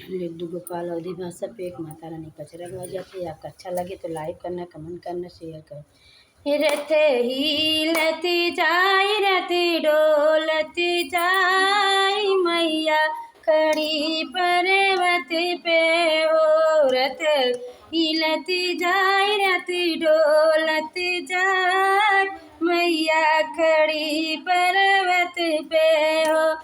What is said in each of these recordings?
लड्डू गोपाल अवधी भाषा पे एक माता रानी पचरा गा जाती है। आपको अच्छा लगे तो लाइक करना, कमेंट करना, शेयर करना। रथ हिलती जाई, रथ डोलती जाई, मैया खड़ी पर्वत पे हो। रथ हिलती जाई, रथ डोलती जाई, मैया खड़ी पर्वत पे हो।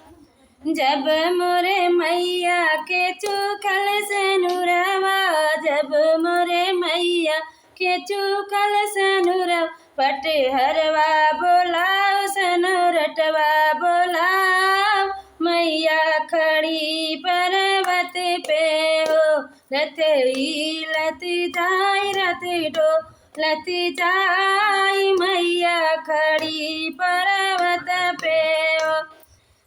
जब मोरे मैया के चुकल सनुरवा, जब मोरे मैया के चुकल सनुरवा, पटहरवा बोलाओ सनुरटवा बोलाओ, मैया खड़ी पर्वत पे हो। रथ हिलती जाई, रथ डोलती जाई, मैया खड़ी पर्वत पे हो।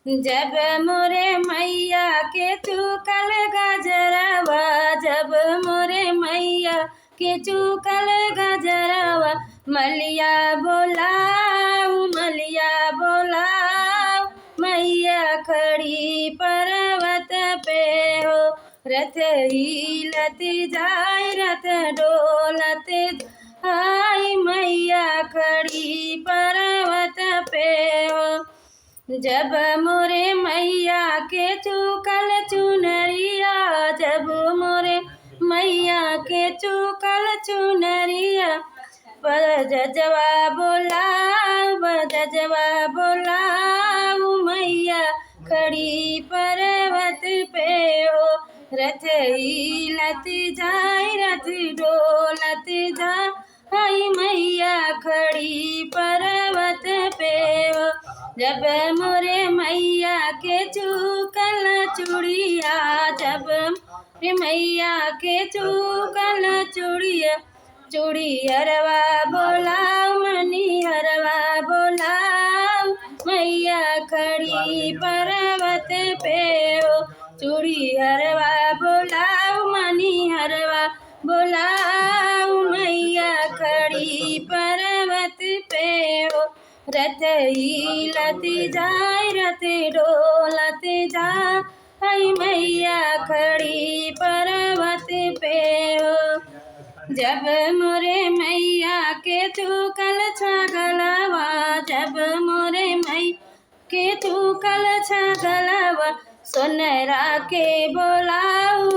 जब मोरे मैया के चुकल गजरवा, जब मोरे मैया के चुकल गजरवा, मलिया बोलाऊ, मलिया बोलाऊ, मैया खड़ी पर्वत पे हो। रथ हिलती जाई, रथ डोलती जाई, मैया खड़ी पर्वत पे हो। जब मोरे मैया के चुकल चुनरिया, जब मोरे मैया के चुकल चुनरिया, बजवा बोलाऊ, बजवा बोलाऊ, मैया खड़ी पर्वत पे हो। रथ हिलती जाई, रथ डोलती जाई, मैया खड़ी पर्वत पे हो। जब मोरे मैया के चुकल चूड़िया, जब मोरे मैया के चुकल चूड़िया, चूड़ियरवा बोलाऊ, मनिहरवा बोलाऊ, मैया खड़ी पर्वत पे हो। चूड़ियरवा बोलाऊ, मनिहरवा बोलाऊ, मैया खड़ी पर्वत पे हो। रथ हिलती जाई, रथ डोलती जाई, मैया खड़ी पर्वत पे हो। जब मोरे मैया के चुकल छगलवा, जब मोरे मैया के चुकल छगलवा, सोनरा के बोलाऊ,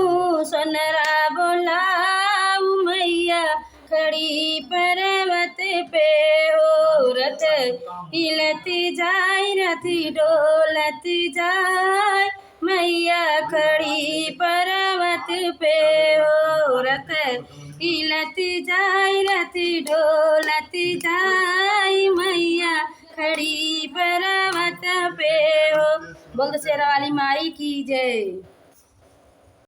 सोनरा बोलाऊ, मैया खड़ी पर्वत पे हो। रथ हिलती जाई, रथ डोलती जाई, मैया खड़ी पर्वत पे हो। रथ हिलती जाई, रथ डोलती जाई, मैया खड़ी पर्वत पे हो। बोल दो शेरा वाली माई की जय।